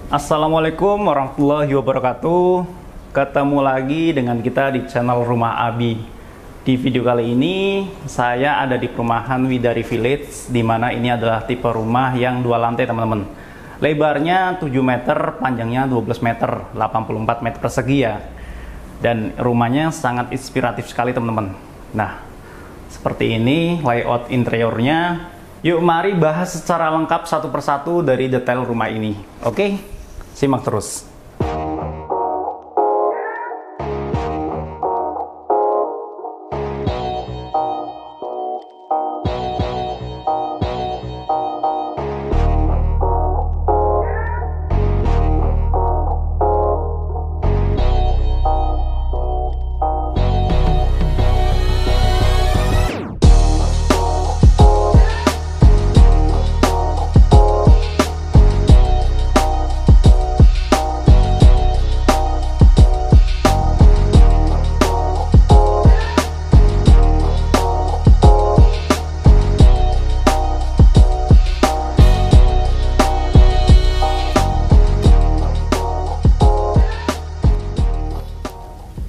Assalamualaikum warahmatullahi wabarakatuh. Ketemu lagi dengan kita di channel Rumah Abi. Di video kali ini saya ada di perumahan Widari Village, di mana ini adalah tipe rumah yang 2 lantai teman-teman. Lebarnya 7 meter, panjangnya 12 meter, 84 meter persegi ya. Dan rumahnya sangat inspiratif sekali teman-teman. Nah, seperti ini layout interiornya. Yuk mari bahas secara lengkap satu persatu dari detail rumah ini. Oke, simak terus.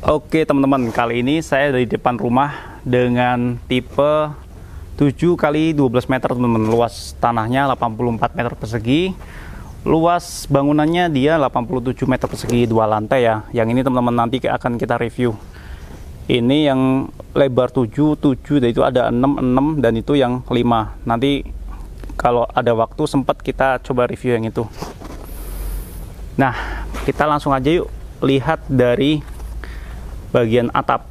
Oke teman-teman, kali ini saya dari depan rumah dengan tipe 7 kali 12 meter teman-teman. Luas tanahnya 84 meter persegi. Luas bangunannya dia 87 meter persegi, 2 lantai ya. Yang ini teman-teman nanti akan kita review. Ini yang lebar 7 dan itu ada 6 dan itu yang 5. Nanti kalau ada waktu sempat kita coba review yang itu. Nah, kita langsung aja yuk lihat dari bagian atap.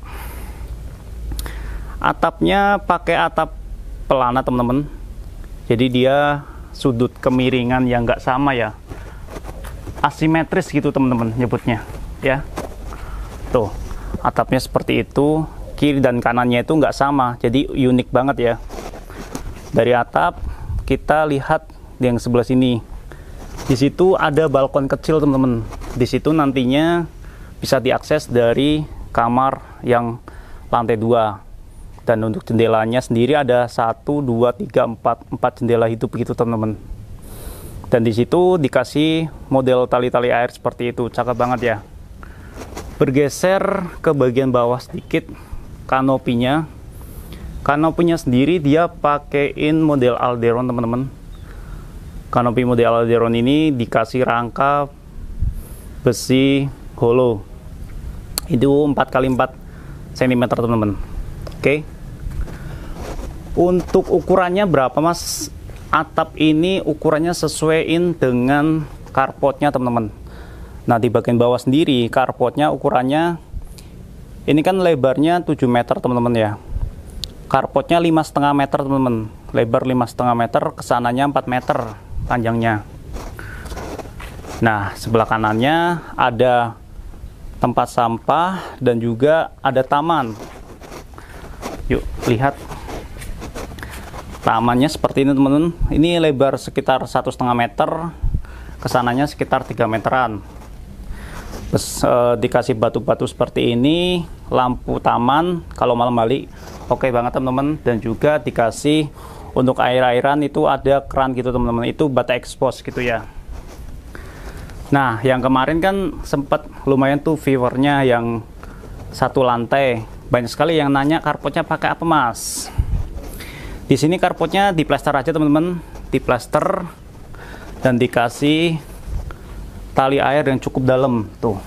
Atapnya pakai atap pelana teman-teman, jadi dia sudut kemiringan yang nggak sama ya, asimetris gitu teman-teman nyebutnya ya. Tuh, atapnya seperti itu, kiri dan kanannya itu nggak sama, jadi unik banget ya. Dari atap kita lihat yang sebelah sini, di situ ada balkon kecil teman-teman. Di situ nantinya bisa diakses dari kamar yang lantai 2. Dan untuk jendelanya sendiri ada 1, 2, 3, 4 jendela hidup begitu teman-teman. Dan di situ dikasih model tali-tali air seperti itu, cakep banget ya. Bergeser ke bagian bawah sedikit, kanopinya. Kanopinya sendiri dia pakein model Alderon teman-teman. Kanopi model Alderon ini dikasih rangka besi hollow. Itu 4x4 cm teman-teman. Oke. Untuk ukurannya berapa mas? Atap ini ukurannya sesuaiin dengan carportnya teman-teman. Nah di bagian bawah sendiri carportnya ukurannya ini kan lebarnya 7 meter teman-teman ya. Carportnya 5,5 meter teman-teman. Lebar 5,5 meter, kesananya 4 meter panjangnya. Nah sebelah kanannya ada tempat sampah dan juga ada taman. Yuk lihat tamannya seperti ini teman-teman. Ini lebar sekitar 1,5 meter, kesananya sekitar 3 meteran. Terus dikasih batu-batu seperti ini, lampu taman kalau malam hari oke banget teman-teman. Dan juga dikasih untuk air-airan itu ada keran gitu teman-teman, itu bata expose gitu ya. Nah, yang kemarin kan sempat lumayan tuh viewernya yang 1 lantai. Banyak sekali yang nanya carportnya pakai apa, Mas? Di sini carportnya diplaster aja, teman-teman. Diplaster dan dikasih tali air yang cukup dalam tuh.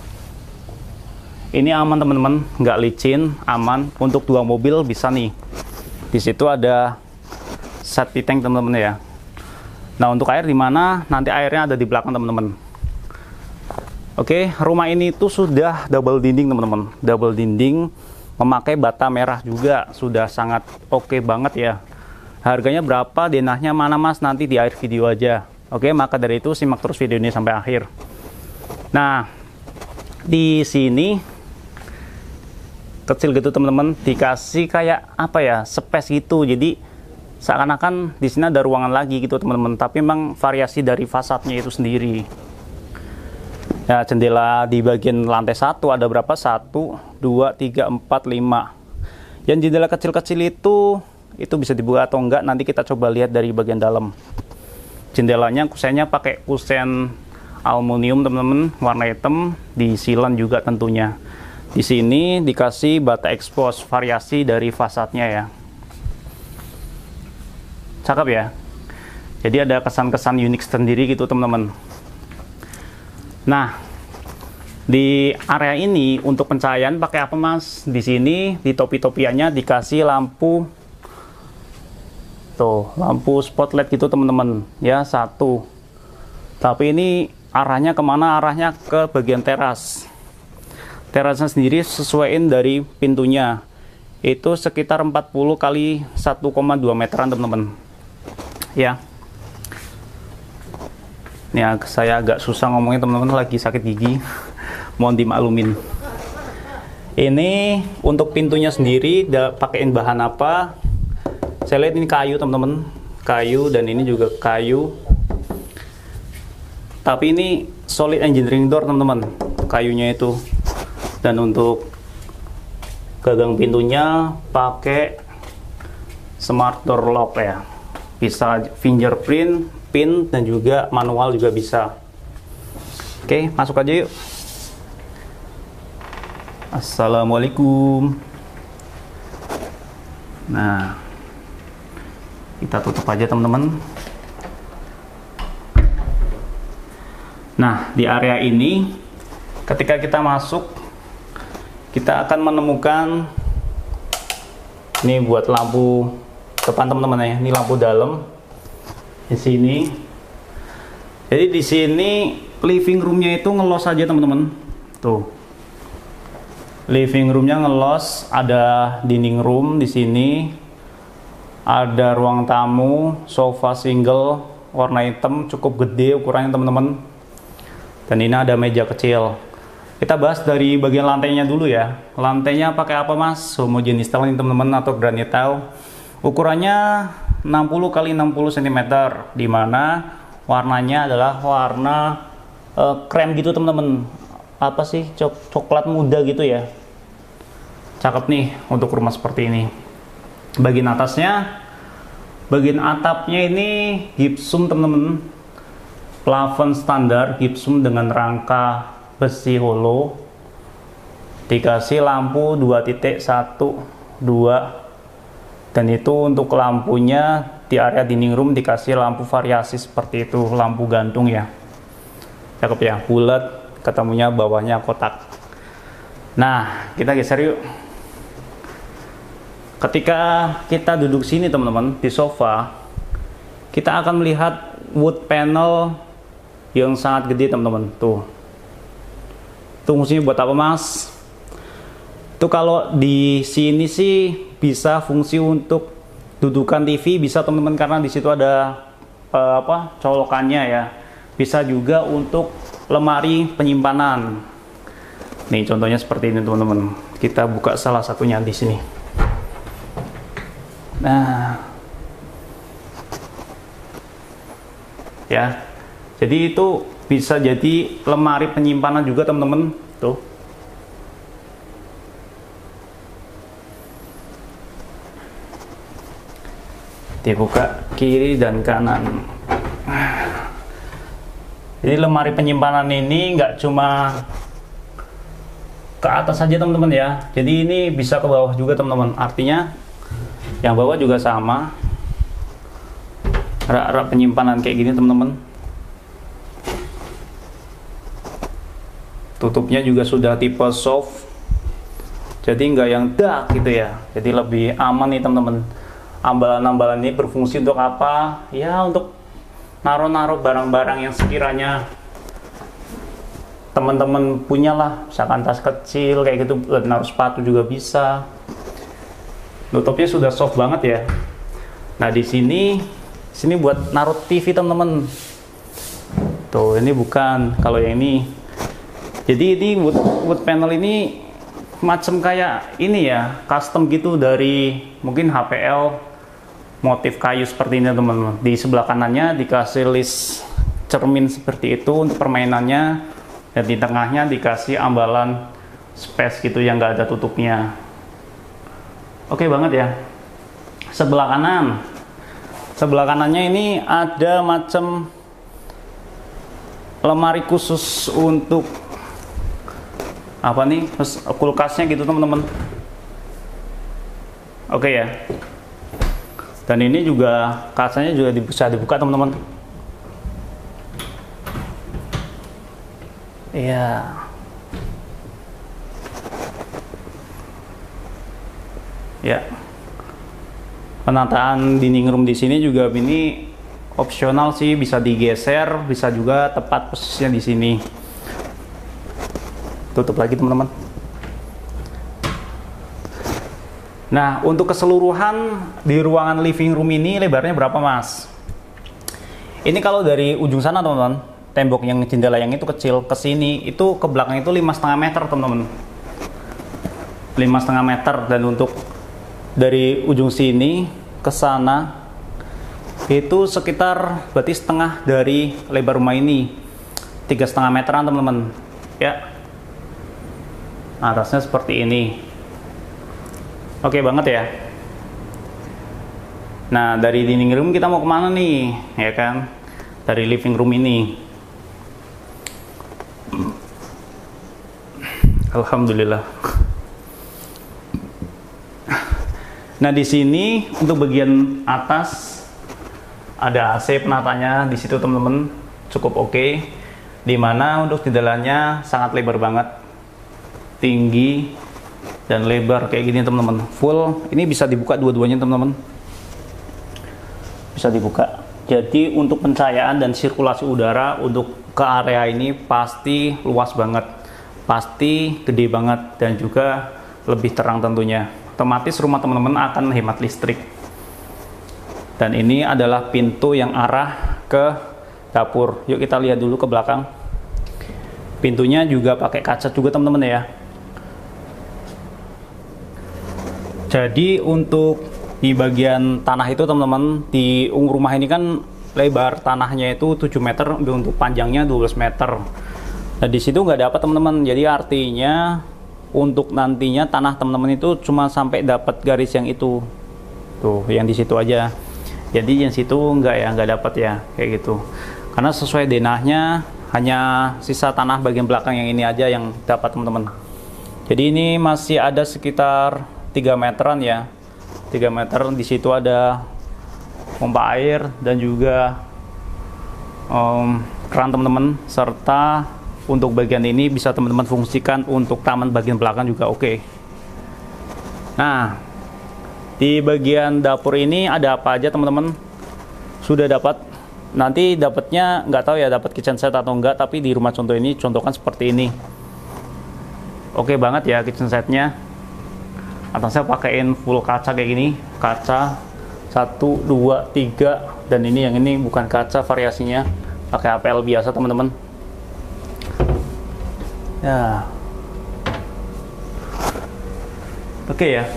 Ini aman, teman-teman, nggak licin, aman. Untuk 2 mobil bisa nih. Di situ ada safety tank, teman-teman ya. Nah, untuk air di mana? Nanti airnya ada di belakang, teman-teman. Oke, rumah ini tuh sudah double dinding teman-teman, double dinding, memakai bata merah juga, sudah sangat oke banget ya. Harganya berapa, denahnya mana mas, nanti di akhir video aja. Oke, maka dari itu simak terus video ini sampai akhir. Nah, di sini kecil gitu teman-teman, dikasih kayak apa ya, space gitu, jadi seakan-akan di sini ada ruangan lagi gitu teman-teman, tapi memang variasi dari fasadnya itu sendiri. Ya, jendela di bagian lantai 1 ada berapa? 1, 2, 3, 4, 5. Yang jendela kecil-kecil itu bisa dibuka atau enggak, nanti kita coba lihat dari bagian dalam. Jendelanya kusennya pakai kusen aluminium teman-teman, warna hitam, di silen juga tentunya. Di sini dikasih bata expose variasi dari fasadnya ya. Cakep ya. Jadi ada kesan-kesan unik sendiri gitu teman-teman. Nah, di area ini untuk pencahayaan pakai apa Mas? Di sini di topi-topiannya dikasih lampu, tuh lampu spotlight gitu teman-teman ya, satu. Tapi ini arahnya kemana? Arahnya ke bagian teras. Terasnya sendiri sesuaiin dari pintunya. Itu sekitar 40 kali 1,2 meteran teman-teman. Ya. Ini saya agak susah ngomongnya teman-teman, lagi sakit gigi. Mohon dimaklumin. Ini untuk pintunya sendiri pakein bahan apa? Saya lihat ini kayu teman-teman. Kayu, dan ini juga kayu. Tapi ini solid engineering door teman-teman. Kayunya itu. Dan untuk gagang pintunya pakai smart door lock ya. Bisa fingerprint, pin, dan juga manual juga bisa. Oke, masuk aja yuk. Assalamualaikum. Nah, kita tutup aja teman-teman. Nah, di area ini ketika kita masuk, kita akan menemukan ini buat lampu depan teman-teman ya. Ini lampu dalam di sini. Jadi di sini living roomnya itu ngelos aja teman-teman. Tuh, living roomnya ngelos, ada dining room di sini, ada ruang tamu, sofa single warna hitam cukup gede ukurannya teman-teman. Dan ini ada meja kecil. Kita bahas dari bagian lantainya dulu ya. Lantainya pakai apa Mas? Homogenis tile teman-teman atau granit tile. Ukurannya 60 kali 60 cm, dimana warnanya adalah warna krem gitu teman-teman. Apa sih, coklat muda gitu ya. Cakep nih untuk rumah seperti ini. Bagian atasnya, bagian atapnya ini gipsum teman-teman. Plafon standar gipsum dengan rangka besi holo. Dikasih lampu 2.1, 2. Dan itu untuk lampunya di area dining room dikasih lampu variasi seperti itu, lampu gantung ya. Cakep ya, bulat, ketemunya bawahnya kotak. Nah, kita geser yuk. Ketika kita duduk sini teman-teman di sofa, kita akan melihat wood panel yang sangat gede teman-teman. Tuh. Itu fungsinya buat apa Mas? Itu kalau di sini sih bisa fungsi untuk dudukan TV, bisa teman-teman, karena di situ ada colokannya ya. Bisa juga untuk lemari penyimpanan. Nih contohnya seperti ini teman-teman. Kita buka salah satunya di sini. Nah, ya. Jadi itu bisa jadi lemari penyimpanan juga teman-teman. Tuh. Dibuka kiri dan kanan. Jadi lemari penyimpanan ini nggak cuma ke atas saja teman-teman ya. Jadi ini bisa ke bawah juga teman-teman. Artinya yang bawah juga sama. Rak-rak penyimpanan kayak gini teman-teman. Tutupnya juga sudah tipe soft. Jadi nggak yang dark gitu ya. Jadi lebih aman nih teman-teman. Ambalan-ambalan ini berfungsi untuk apa? Ya untuk naruh-naruh barang-barang yang sekiranya teman-teman punya lah, misalkan tas kecil kayak gitu, naruh sepatu juga bisa. Nutupnya sudah soft banget ya. Nah di sini buat naruh TV teman-teman. Tuh ini bukan, kalau yang ini. Jadi ini wood panel ini macam kayak ini ya, custom gitu dari mungkin HPL. Motif kayu seperti ini teman-teman. Di sebelah kanannya dikasih list cermin seperti itu untuk permainannya, dan di tengahnya dikasih ambalan space gitu yang nggak ada tutupnya. Oke banget ya. Sebelah kanannya ini ada macam lemari khusus untuk apa nih, kulkasnya gitu teman-teman. Oke ya. Dan ini juga kacanya juga bisa dibuka teman-teman. Iya. Ya. Penataan dinding room di sini juga ini opsional sih, bisa digeser, bisa juga tepat posisinya di sini. Tutup lagi teman-teman. Nah, untuk keseluruhan di ruangan living room ini lebarnya berapa mas? Ini kalau dari ujung sana teman-teman, tembok yang jendela yang itu kecil ke sini, itu ke belakang itu 5,5 meter teman-teman. 5,5 meter, dan untuk dari ujung sini ke sana itu sekitar berarti setengah dari lebar rumah ini, 3,5 meteran teman-teman ya. Atasnya seperti ini. Oke banget ya. Nah, dari dining room kita mau kemana nih ya kan, dari living room ini. Alhamdulillah. Nah, di sini untuk bagian atas ada AC penatanya di situ teman-teman, cukup oke. Dimana untuk jendelanya sangat lebar banget, tinggi dan lebar kayak gini teman-teman. Full, ini bisa dibuka dua-duanya teman-teman. Bisa dibuka. Jadi untuk pencahayaan dan sirkulasi udara untuk ke area ini pasti luas banget, pasti gede banget, dan juga lebih terang tentunya. Otomatis rumah teman-teman akan hemat listrik. Dan ini adalah pintu yang arah ke dapur. Yuk kita lihat dulu ke belakang. Pintunya juga pakai kaca juga teman-teman ya. Jadi untuk di bagian tanah itu teman-teman, di rumah ini kan lebar tanahnya itu 7 meter, untuk panjangnya 12 meter. Nah di situ nggak dapat teman-teman. Jadi artinya untuk nantinya tanah teman-teman itu cuma sampai dapat garis yang itu. Tuh, yang di situ aja. Jadi yang situ nggak dapat ya, kayak gitu. Karena sesuai denahnya hanya sisa tanah bagian belakang yang ini aja yang dapat teman-teman. Jadi ini masih ada sekitar 3 meteran ya. 3 meter, di situ ada pompa air dan juga keran teman-teman, serta untuk bagian ini bisa teman-teman fungsikan untuk taman bagian belakang juga oke. Nah, di bagian dapur ini ada apa aja teman-teman? Sudah dapat, nanti dapatnya nggak tahu ya dapat kitchen set atau enggak, tapi di rumah contoh ini contohkan seperti ini. Oke banget ya kitchen setnya. Atasnya pakaiin full kaca kayak gini, kaca 1, 2, 3, dan ini yang ini bukan kaca, variasinya pakai APL biasa teman-teman. Ya. Oke ya.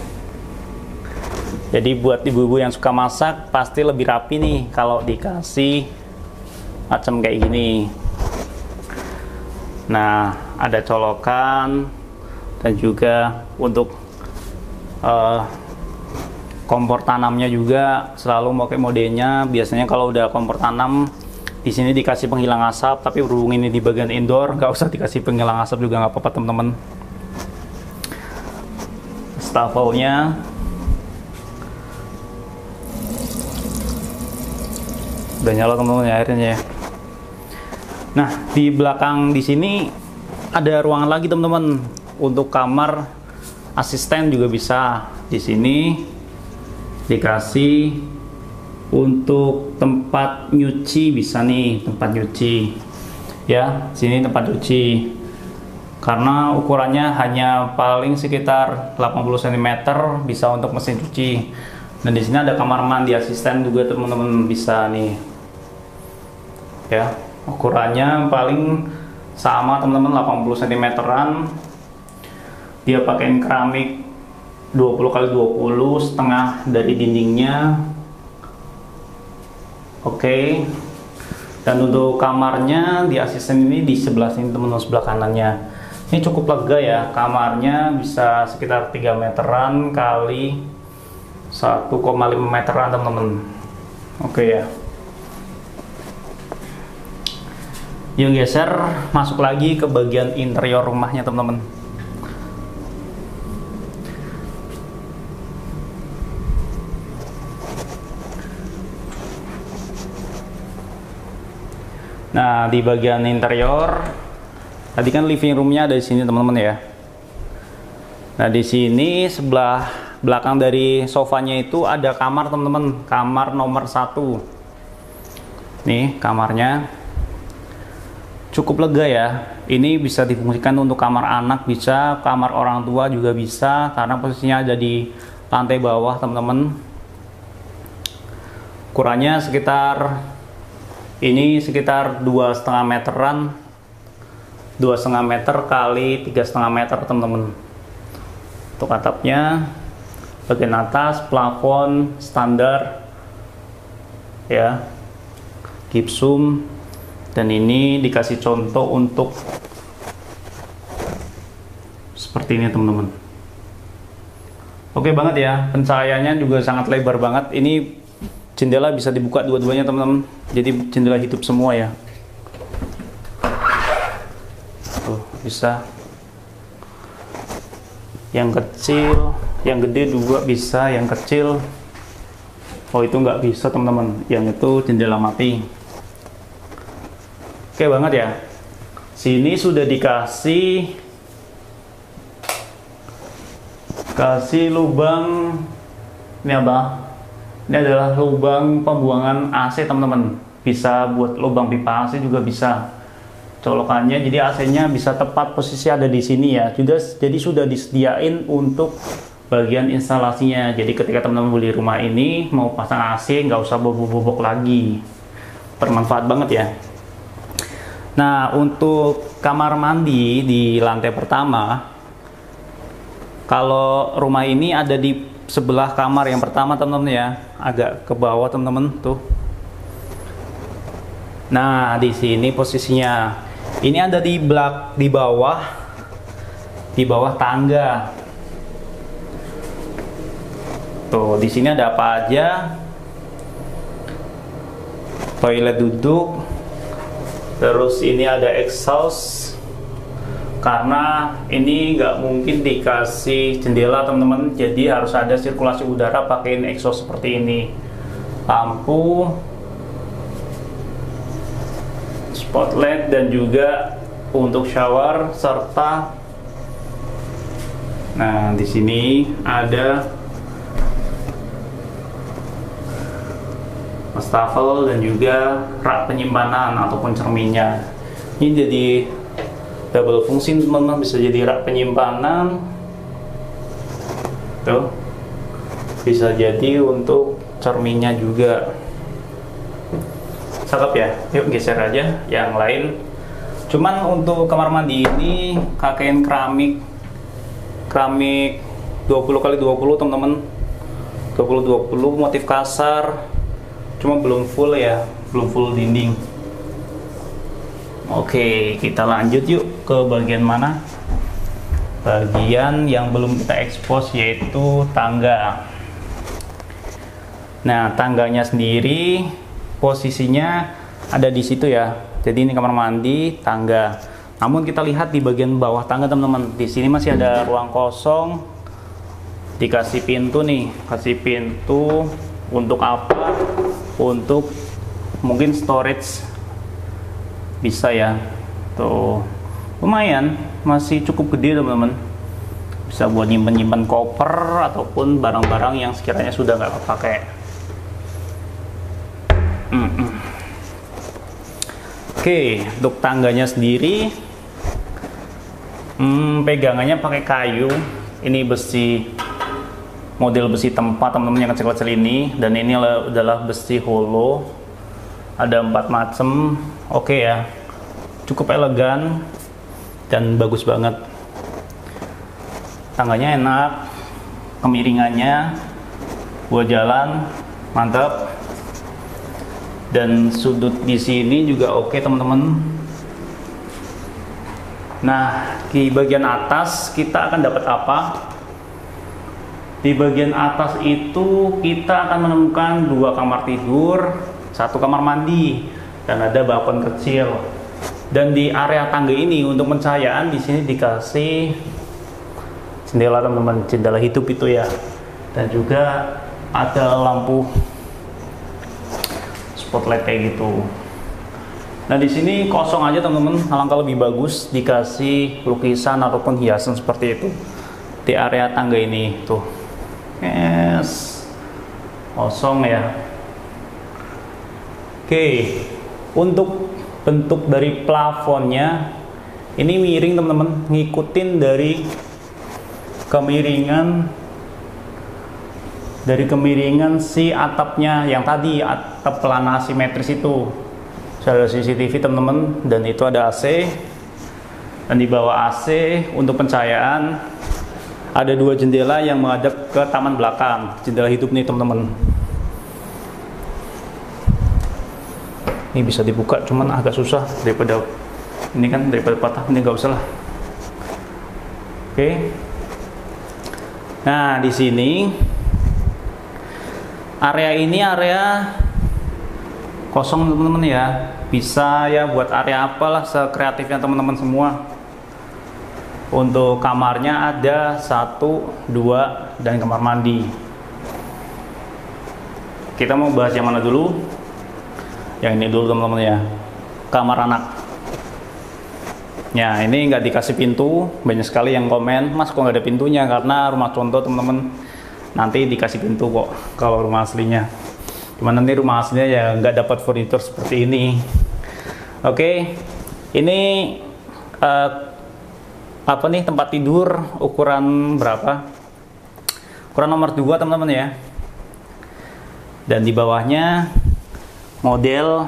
Jadi buat ibu-ibu yang suka masak pasti lebih rapi nih kalau dikasih macam kayak gini. Nah, ada colokan dan juga untuk kompor tanamnya juga selalu pakai modenya. Biasanya kalau udah kompor tanam di sini dikasih penghilang asap, tapi berhubung ini di bagian indoor nggak usah dikasih penghilang asap juga nggak apa-apa teman-teman. Stafelnya udah nyala teman-teman ya airnya ya. Nah di belakang di sini ada ruangan lagi teman-teman untuk kamar asisten juga bisa. Di sini dikasih untuk tempat nyuci, bisa nih tempat nyuci ya. Sini tempat nyuci karena ukurannya hanya paling sekitar 80 cm, bisa untuk mesin cuci. Dan di sini ada kamar mandi asisten juga teman-teman, bisa nih ya, ukurannya paling sama teman-teman 80 cm-an. Dia pakai keramik 20x20 setengah dari dindingnya. Oke. Dan untuk kamarnya di asisten ini di sebelah sini teman-teman, sebelah kanannya. Ini cukup lega ya, kamarnya bisa sekitar 3 meteran kali 1,5 meteran teman-teman. Oke ya. Yuk geser, masuk lagi ke bagian interior rumahnya teman-teman. Nah, di bagian interior, tadi kan living roomnya ada di sini teman-teman ya. Nah, di sini sebelah belakang dari sofanya itu ada kamar teman-teman, kamar nomor 1. Nih kamarnya. Cukup lega ya. Ini bisa difungsikan untuk kamar anak, bisa kamar orang tua juga bisa, karena posisinya ada di lantai bawah teman-teman. Ukurannya sekitar 2,5 meteran, 2,5 meter kali 3,5 meter teman-teman. Untuk atapnya bagian atas plafon standar ya, gipsum. Dan ini dikasih contoh untuk seperti ini teman-teman. Oke banget ya, pencahayaannya juga sangat lebar banget. Ini jendela bisa dibuka dua-duanya teman-teman, jadi jendela hidup semua ya. Tuh bisa, yang kecil, yang gede juga bisa, yang kecil. Oh itu nggak bisa teman-teman, yang itu jendela mati. Oke banget ya. Sini sudah dikasih lubang. Ini apa? Ini adalah lubang pembuangan AC teman-teman. Bisa buat lubang pipa AC juga bisa. Colokannya jadi AC-nya bisa tepat posisi ada di sini ya. Jadi sudah disediain untuk bagian instalasinya. Jadi ketika teman-teman beli rumah ini mau pasang AC nggak usah bobok-bobok lagi. Bermanfaat banget ya. Nah, untuk kamar mandi di lantai pertama, kalau rumah ini ada di sebelah kamar yang pertama teman-teman ya, agak ke bawah teman-teman tuh. Nah, di sini posisinya, ini ada di bawah tangga. Tuh, di sini ada apa aja? Toilet duduk. Terus ini ada exhaust, karena ini nggak mungkin dikasih jendela teman-teman, jadi harus ada sirkulasi udara pakai exhaust seperti ini. Lampu, spotlight, dan juga untuk shower serta. Nah di sini ada wastafel dan juga rak penyimpanan ataupun cerminnya. Ini jadi double fungsi teman-teman, bisa jadi rak penyimpanan tuh, bisa jadi untuk cerminnya juga. Cakep ya. Yuk geser aja yang lain. Cuman untuk kamar mandi ini pakaiin keramik 20x20 teman-teman, 20x20 motif kasar. Cuma belum full ya, belum full dinding. Oke, kita lanjut yuk ke bagian mana? Bagian yang belum kita expose, yaitu tangga. Nah, tangganya sendiri posisinya ada di situ ya. Jadi ini kamar mandi, tangga. Namun kita lihat di bagian bawah tangga teman-teman, di sini masih ada ruang kosong. Dikasih pintu nih, kasih pintu untuk apa? Untuk mungkin storage bisa ya. Tuh lumayan, masih cukup gede teman-teman, bisa buat nyimpen koper ataupun barang-barang yang sekiranya sudah nggak kepake. Oke, untuk tangganya sendiri pegangannya pakai kayu. Ini besi, model besi tempat teman-teman yang kecil-kecil ini, dan ini adalah besi hollow. Ada 4 macam. Oke ya, cukup elegan dan bagus banget. Tangganya enak, kemiringannya buat jalan mantap, dan sudut di sini juga oke teman-teman. Nah, di bagian atas kita akan dapat apa? Di bagian atas itu kita akan menemukan 2 kamar tidur, 1 kamar mandi, dan ada balkon kecil. Dan di area tangga ini untuk pencahayaan di sini dikasih jendela teman-teman, jendela hidup itu ya. Dan juga ada lampu spotlight kayak gitu. Nah di sini kosong aja teman-teman, alangkah lebih bagus dikasih lukisan ataupun hiasan seperti itu di area tangga ini tuh. Yes, kosong ya. Oke, untuk bentuk dari plafonnya ini miring teman-teman, ngikutin dari kemiringan si atapnya yang tadi, atap pelana asimetris itu. Ada CCTV teman-teman, dan itu ada AC, dan di bawah AC untuk pencahayaan ada dua jendela yang menghadap ke taman belakang, jendela hidup nih teman-teman. Ini bisa dibuka, cuman agak susah daripada ini kan, daripada patah ini nggak usah lah. Oke. Nah di sini area ini area kosong teman-teman ya, bisa ya buat area apalah sekreatifnya teman-teman semua. Untuk kamarnya ada 1, 2 dan kamar mandi. Kita mau bahas yang mana dulu? Yang ini dulu teman-teman ya, kamar anak. Ya ini nggak dikasih pintu, banyak sekali yang komen, mas kok nggak ada pintunya, karena rumah contoh teman-teman, nanti dikasih pintu kok kalau rumah aslinya. Cuman nanti rumah aslinya ya nggak dapat furnitur seperti ini. Oke, ini apa nih, tempat tidur ukuran berapa? Ukuran nomor 2 teman-teman ya. Dan di bawahnya model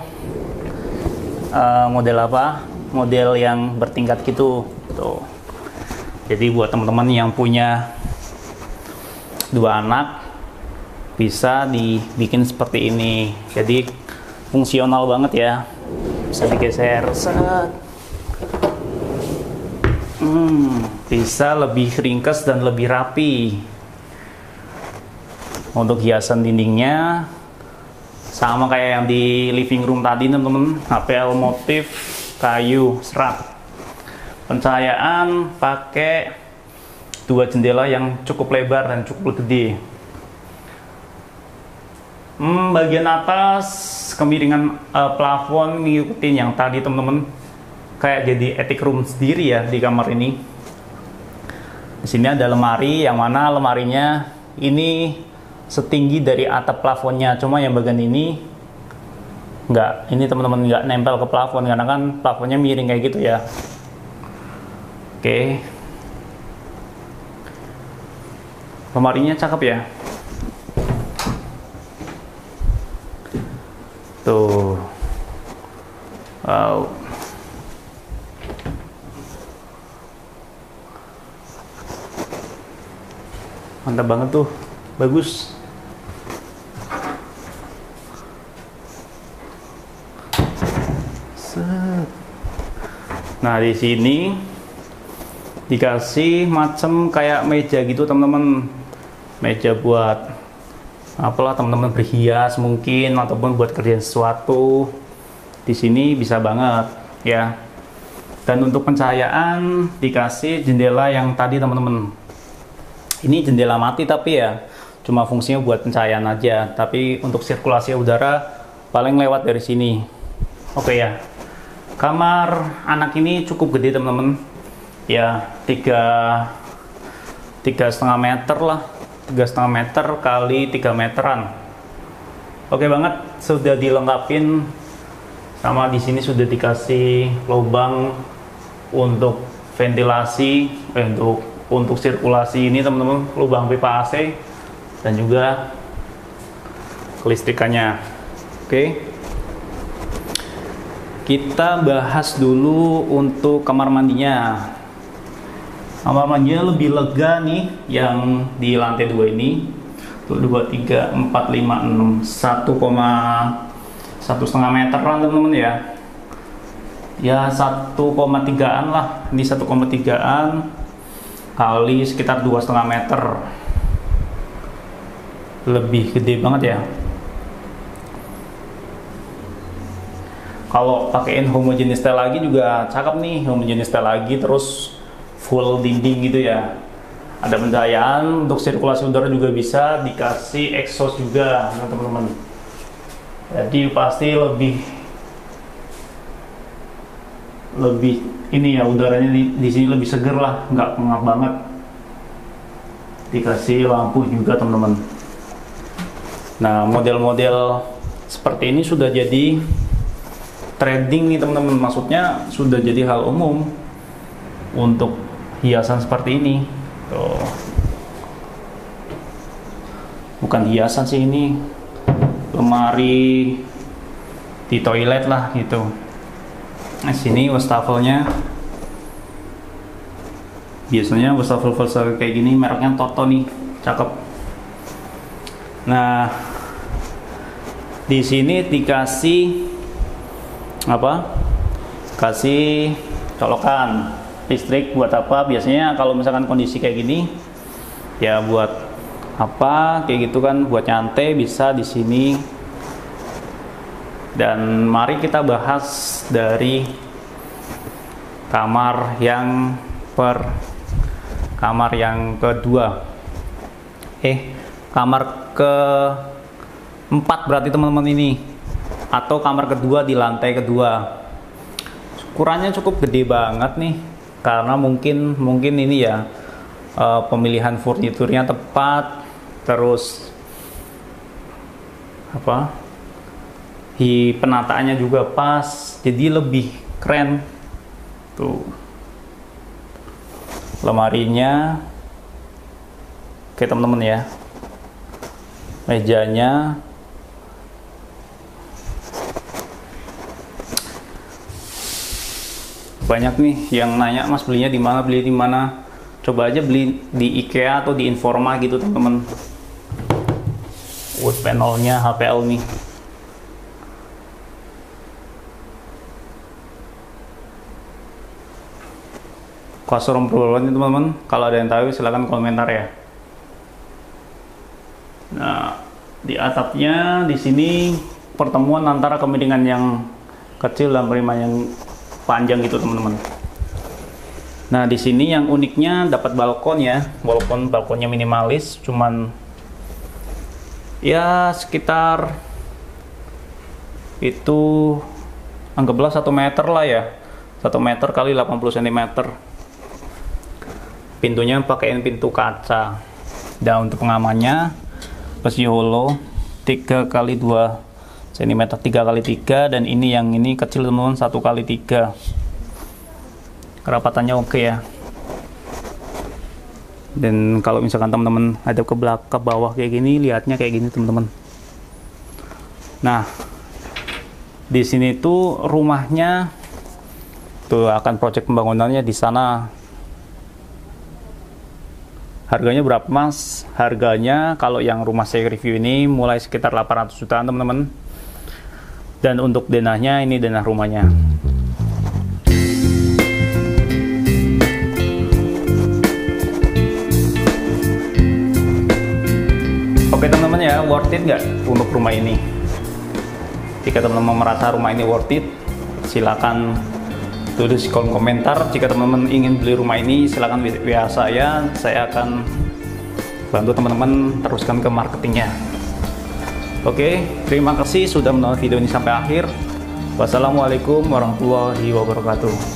apa? Model yang bertingkat gitu. Tuh. Jadi buat teman-teman yang punya 2 anak bisa dibikin seperti ini. Jadi fungsional banget ya. Bisa digeser, set. Bisa lebih ringkas dan lebih rapi. Untuk hiasan dindingnya sama kayak yang di living room tadi teman-teman, HPL motif kayu serat. Pencahayaan pakai 2 jendela yang cukup lebar dan cukup gede. Bagian atas kemiringan plafon ngikutin yang tadi teman-teman, kayak jadi attic room sendiri ya di kamar ini. Di sini ada lemari, yang mana lemarinya ini setinggi dari atap plafonnya, cuma yang bagian ini enggak, ini teman-teman nggak nempel ke plafon karena kan plafonnya miring kayak gitu ya. Oke, lemarinya cakep ya. Tuh, wow. Mantap banget tuh, bagus. Set. Nah di sini dikasih macam kayak meja gitu teman-teman, meja buat apalah teman-teman, berhias mungkin ataupun buat kerjaan sesuatu. Di sini bisa banget ya. Dan untuk pencahayaan dikasih jendela yang tadi teman-teman. Ini jendela mati tapi ya cuma fungsinya buat pencahayaan aja, tapi untuk sirkulasi udara paling lewat dari sini. Oke ya, kamar anak ini cukup gede teman-teman ya, 3,5 meter lah, 3,5 meter kali 3 meteran. Oke banget, sudah dilengkapin sama di sini sudah dikasih lubang untuk ventilasi, untuk sirkulasi ini teman-teman, lubang pipa AC dan juga kelistrikannya. Oke, kita bahas dulu untuk kamar mandinya. Kamar mandinya lebih lega nih yang di lantai 2 ini. Tuh 2, 3, 4, 5, 6, 1,5 meteran teman-teman ya. Ya 1,3an lah, ini 1,3an kali sekitar 2,5 meter, lebih gede banget ya. Kalau pakein homogeneous tile lagi juga cakep nih, homogeneous tile lagi terus full dinding gitu ya. Ada pencahayaan untuk sirkulasi udara juga bisa, dikasih exhaust juga teman-teman. Jadi pasti lebih ini ya, udaranya di sini lebih seger lah, nggak pengap banget. Dikasih lampu juga teman-teman. Nah, model-model seperti ini sudah jadi trending nih teman-teman, maksudnya sudah jadi hal umum untuk hiasan seperti ini. Tuh. Bukan hiasan sih, ini lemari di toilet lah gitu. Nah, sini wastafelnya biasanya wastafel kayak gini mereknya Toto nih, cakep. Nah, di sini dikasih apa? Kasih colokan listrik buat apa? Biasanya kalau misalkan kondisi kayak gini ya buat apa kayak gitu kan, buat nyantai bisa di sini. Dan mari kita bahas dari kamar yang kedua. Kamar keempat berarti teman-teman ini, atau kamar kedua di lantai kedua. Ukurannya cukup gede banget nih, karena mungkin ini ya pemilihan furniturnya tepat, terus apa, penataannya juga pas, jadi lebih keren tuh. Lemarinya oke teman-teman ya, mejanya banyak nih yang nanya, Mas belinya di mana, beli di mana. Coba aja beli di IKEA atau di Informa gitu teman-teman. Wood panelnya HPL nih. Kasur obrolan teman-teman, kalau ada yang tahu silahkan komentar ya. Nah, di atapnya di sini pertemuan antara kemiringan yang kecil dan periman yang panjang gitu teman-teman. Nah, di sini yang uniknya dapat balkon ya, walaupun balkonnya minimalis, cuman ya sekitar itu anggaplah 1 meter lah ya, 1 meter kali 80 cm. Pintunya pakaiin pintu kaca. Dan untuk pengamannya besi holo 3 kali 2 cm, 3 kali 3, dan ini yang ini kecil teman-teman, 1 kali 3. Kerapatannya oke ya. Dan kalau misalkan teman-teman ada ke belakang, ke bawah kayak gini, lihatnya kayak gini teman-teman. Nah, di sini tuh rumahnya tuh akan proyek pembangunannya di sana. Harganya berapa Mas? Harganya kalau yang rumah saya review ini mulai sekitar 800 jutaan teman-teman. Dan untuk denahnya, ini denah rumahnya. Oke teman-teman ya, worth it nggak untuk rumah ini? Jika teman-teman merasa rumah ini worth it, silakan tulis di kolom komentar. Jika teman-teman ingin beli rumah ini, silakan WA saya akan bantu teman-teman teruskan ke marketingnya. Oke, terima kasih sudah menonton video ini sampai akhir. Wassalamualaikum warahmatullahi wabarakatuh.